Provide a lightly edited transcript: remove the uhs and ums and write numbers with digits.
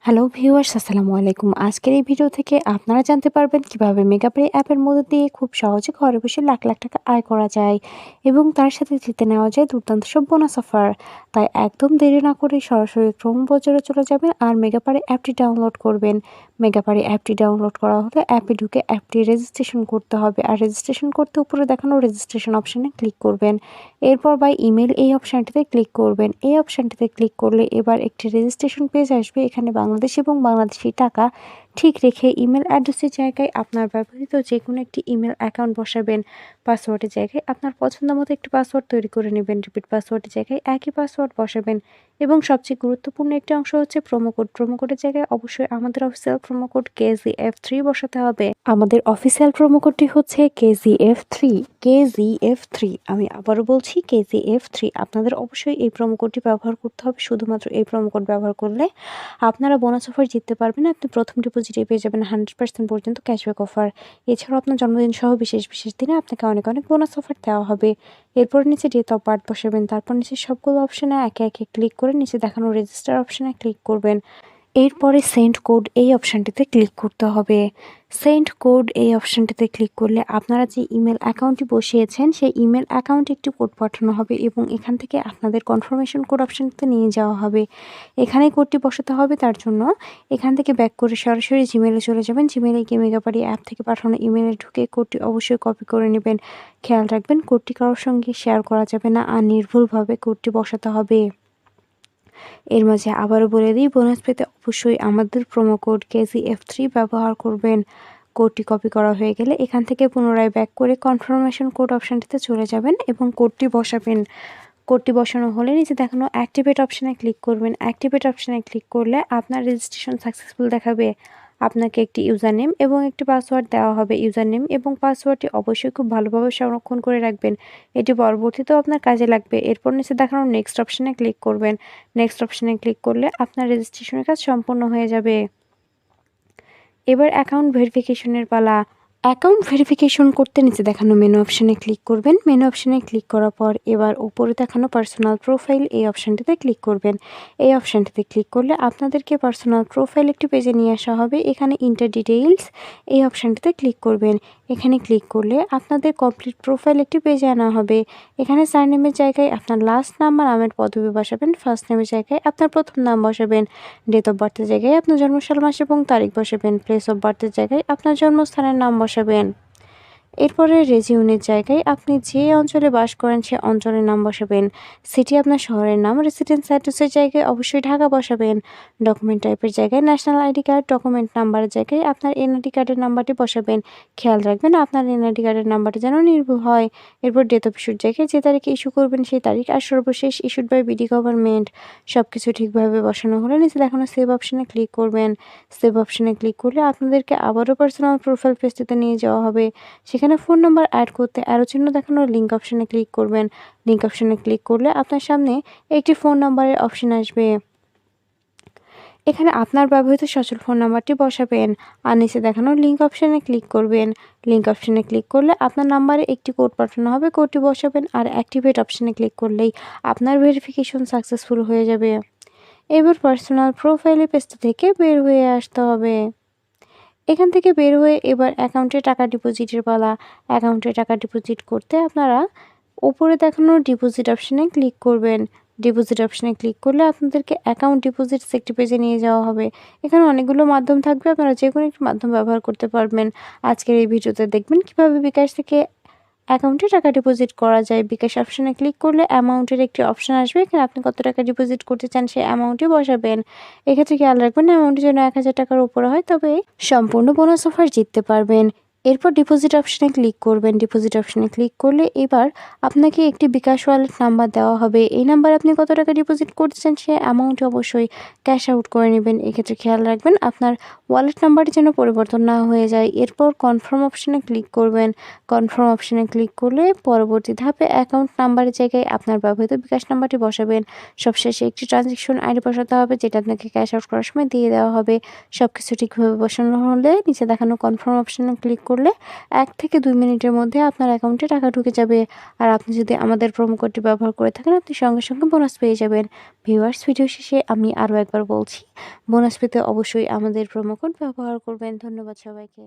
Hello viewers, আসসালামু আলাইকুম। আজকের এই ভিডিও থেকে আপনারা জানতে পারবেন কিভাবে মেগাপে অ্যাপের মধ্য দিয়ে খুব সহজে ঘরে বসে লাখ লাখ টাকা আয় করা যায় এবং তার সাথে জিতে নেওয়া যায় দুর্দান্ত সব বোনাস অফার। তাই একদম দেরি না করে সরাসরি ক্রোম ব্রাউজারে চলে যাবেন আর মেগাপারে অ্যাপটি ডাউনলোড করবেন। মেগাপারে অ্যাপটি ডাউনলোড করা হলে অ্যাপে ঢুকে অ্যাপটি রেজিস্ট্রেশন করতে হবে, আর রেজিস্ট্রেশন করতে উপরে দেখানো রেজিস্ট্রেশন অপশানে ক্লিক করবেন। এরপর বাই ইমেল এই অপশানটিতে ক্লিক করবেন। এই অপশানটিতে ক্লিক করলে এবার একটি রেজিস্ট্রেশন পেজ আসবে। এখানে বাংলাদেশ এবং বাংলাদেশি টাকা ঠিক রেখে ইমেল অ্যাড্রেসের জায়গায় আপনার ব্যবহৃত যে কোনো একটি ইমেল অ্যাকাউন্ট বসাবেন। পাসওয়ার্ডের জায়গায় আপনার পছন্দ মতো একটি পাসওয়ার্ড তৈরি করে নেবেন। রিপিট পাসওয়ার্ডের জায়গায় একই পাসওয়ার্ড বসাবেন এবং সবচেয়ে গুরুত্বপূর্ণ একটি অংশ হচ্ছে প্রোমো কোড। প্রোমো কোডের জায়গায় অবশ্যই আমাদের অফিসিয়াল প্রোমো কোড KZF3 বসাতে হবে। আমাদের অফিসিয়াল প্রোমো কোডটি হচ্ছে KZF3। KZF3, আমি আবারও বলছি KZF3। আপনাদের অবশ্যই এই প্রোমো কোডটি ব্যবহার করতে হবে। শুধুমাত্র এই প্রোমো কোড ব্যবহার করলে আপনারা বোনাস অফার জিততে পারবেন। আপনি প্রথম ডিপোজিটে পেয়ে যাবেন 100% পর্যন্ত ক্যাশব্যাক অফার। এছাড়াও আপনার জন্মদিন সহ বিশেষ বিশেষ দিনে আপনাকে অনেক অনেক বোনাস অফার দেওয়া হবে। এরপর নিচে ডেট অফ বার্থ বসাবেন। তারপর নিচে সবগুলো অপশানে একে একে ক্লিক করে নিচে দেখানো রেজিস্টার অপশানে ক্লিক করবেন। এরপরে সেন্ড কোড এই অপশানটিতে ক্লিক করতে হবে। সেন্ড কোড এই অপশানটিতে ক্লিক করলে আপনারা যে ইমেল অ্যাকাউন্টটি বসিয়েছেন সেই ইমেল অ্যাকাউন্টে একটি কোড পাঠানো হবে এবং এখান থেকে আপনাদের কনফার্মেশন কোড অপশানটিতে নিয়ে যাওয়া হবে। এখানে কোডটি বসাতে হবে, তার জন্য এখান থেকে ব্যাক করে সরাসরি জিমেলে চলে যাবেন। জিমেলে গিয়ে মেগাপারি অ্যাপ থেকে পাঠানো ইমেলে ঢুকে কোডটি অবশ্যই কপি করে নেবেন। খেয়াল রাখবেন কোডটি কারোর সঙ্গে শেয়ার করা যাবে না আর নির্ভুলভাবে কোডটি বসাতে হবে। এর মাঝে আবারও বলে দিই, বোনাস পেতে অবশ্যই আমাদের প্রোমো কোড KZF3 ব্যবহার করবেন। কোডটি কপি করা হয়ে গেলে এখান থেকে পুনরায় ব্যাক করে কনফার্মেশন কোড অপশানটিতে চলে যাবেন এবং কোডটি বসাবেন। কোডটি বসানো হলে নিচে দেখানো অ্যাক্টিভেট অপশানে ক্লিক করবেন। অ্যাক্টিভেট অপশানে ক্লিক করলে আপনার রেজিস্ট্রেশন সাকসেসফুল দেখাবে। আপনাকে একটি ইউজার নেম এবং একটি পাসওয়ার্ড দেওয়া হবে। ইউজার নেম এবং পাসওয়ার্ডটি অবশ্যই খুব ভালোভাবে সংরক্ষণ করে রাখবেন। এটি পরবর্তীতেও আপনার কাজে লাগবে। এরপর নিচে দেখানো নেক্সট অপশানে ক্লিক করবেন। নেক্সট অপশানে ক্লিক করলে আপনার রেজিস্ট্রেশনের কাজ সম্পূর্ণ হয়ে যাবে। এবার অ্যাকাউন্ট ভেরিফিকেশনের পালা। অ্যাকাউন্ট ভেরিফিকেশন করতে নিচে দেখানো মেনু অপশানে ক্লিক করবেন। মেনু অপশানে ক্লিক করার পর এবার উপরে দেখানো পার্সোনাল প্রোফাইল এই অপশানটিতে ক্লিক করবেন। এই অপশানটিতে ক্লিক করলে আপনাদেরকে পার্সোনাল প্রোফাইল একটি পেজে নিয়ে আসা হবে। এখানে ইন্টার ডিটেইলস এই অপশানটিতে ক্লিক করবেন। এখানে ক্লিক করলে আপনাদের কমপ্লিট প্রোফাইল একটি পেজে আনা হবে। এখানে সারনেমের জায়গায় আপনার লাস্ট নাম আর নামের পদবি বসাবেন। ফার্স্ট নেমের জায়গায় আপনার প্রথম নাম বসাবেন। ডেট অফ বার্থের জায়গায় আপনার জন্মসাল, মাস এবং তারিখ বসাবেন। প্লেস অফ বার্থের জায়গায় আপনার জন্মস্থানের নাম বসাবেন। এরপরে রেজিউনের জায়গায় আপনি যে অঞ্চলে বাস করেন সে অঞ্চলের নাম বসাবেন। সিটি আপনার শহরের নাম। রেসিডেন্স অ্যাড্রেসের জায়গায় অবশ্যই ঢাকা বসাবেন। ডকুমেন্ট টাইপের জায়গায় ন্যাশনাল আইডি কার্ড। ডকুমেন্ট নাম্বারের জায়গায় আপনার এনআইডি কার্ডের নাম্বারটি বসাবেন। খেয়াল রাখবেন আপনার এনআইডি কার্ডের নাম্বারটি যেন নির্ভুল হয়। এরপর ডেট অফ ইস্যুর জায়গায় যে তারিখে ইস্যু করবেন সেই তারিখ, আর সর্বশেষ ইস্যুড বাই বিডি গভর্নমেন্ট। সব কিছু ঠিকভাবে বসানো হলে নিচে দেখানো সেভ অপশানে ক্লিক করবেন। সেভ অপশানে ক্লিক করলে আপনাদেরকে আবারও পার্সোনাল প্রোফাইল পেজটিতে নিয়ে যাওয়া হবে। সেখানে ফোন নাম্বার অ্যাড করতে অ্যারো চিহ্ন দেখানো লিঙ্ক অপশানে ক্লিক করবেন। লিঙ্ক অপশানে ক্লিক করলে আপনার সামনে একটি ফোন নাম্বারের অপশান আসবে। এখানে আপনার ব্যবহৃত সচল ফোন নাম্বারটি বসাবেন আর নিচে দেখানো লিঙ্ক অপশানে ক্লিক করবেন। লিঙ্ক অপশানে ক্লিক করলে আপনার নাম্বারে একটি কোড পাঠানো হবে। কোডটি বসাবেন আর অ্যাক্টিভেট অপশানে ক্লিক করলেই আপনার ভেরিফিকেশন সাকসেসফুল হয়ে যাবে। এবার পার্সোনাল প্রোফাইলে পেজটা থেকে বের হয়ে আসতে হবে। এখান থেকে বের হয়ে এবার অ্যাকাউন্টে টাকা ডিপোজিটের পালা। অ্যাকাউন্টে টাকা ডিপোজিট করতে আপনারা উপরে দেখানো ডিপোজিট অপশানে ক্লিক করবেন। ডিপোজিট অপশানে ক্লিক করলে আপনাদেরকে অ্যাকাউন্ট ডিপোজিটস একটি পেজে নিয়ে যাওয়া হবে। এখানে অনেকগুলো মাধ্যম থাকবে, আপনারা যে কোনো একটি মাধ্যম ব্যবহার করতে পারবেন। আজকের এই ভিডিওতে দেখবেন কিভাবে বিকাশ থেকে অ্যাকাউন্টে টাকা ডিপোজিট করা যায়। বিকাশ অপশানে ক্লিক করলে অ্যামাউন্টের একটি অপশান আসবে। এখানে আপনি কত টাকা ডিপোজিট করতে চান সেই অ্যামাউন্টই বসাবেন। এক্ষেত্রে খেয়াল রাখবেন অ্যামাউন্টটি যেন 1000 টাকার উপরে হয়, তবে সম্পূর্ণ বোনাস অফার জিততে পারবেন। এরপর ডিপোজিট অপশানে ক্লিক করবেন। ডিপোজিট অপশানে ক্লিক করলে এবার আপনাকে একটি বিকাশ ওয়ালেট নাম্বার দেওয়া হবে। এই নাম্বারে আপনি কত টাকা ডিপোজিট করতে চান সে অ্যামাউন্টটি অবশ্যই ক্যাশ আউট করে নেবেন। এক্ষেত্রে খেয়াল রাখবেন আপনার ওয়ালেট নাম্বারটি যেন পরিবর্তন না হয়ে যায়। এরপর কনফার্ম অপশানে ক্লিক করবেন। কনফার্ম অপশানে ক্লিক করলে পরবর্তী ধাপে অ্যাকাউন্ট নাম্বারের জায়গায় আপনার ব্যবহৃত বিকাশ নাম্বারটি বসাবেন। সবশেষে একটি ট্রানজ্যাকশন আইডি বসাতে হবে, যেটা আপনাকে ক্যাশ আউট করার সময় দিয়ে দেওয়া হবে। সব কিছু ঠিকভাবে বসানো হলে নিচে দেখানো কনফার্ম অপশানে ক্লিক করলে 1 থেকে 2 মিনিটের মধ্যে আপনার অ্যাকাউন্টে টাকা ঢুকে যাবে। আর আপনি যদি আমাদের প্রোমো কোডটি ব্যবহার করে থাকেন, আপনি সঙ্গে, সঙ্গে বোনাস পেয়ে যাবেন। ভিউয়ার্স, ভিডিও শেষে আমি আরও একবার বলছি, বোনাস পেতে অবশ্যই আমাদের প্রোমো কোড ব্যবহার করবেন। ধন্যবাদ সবাইকে।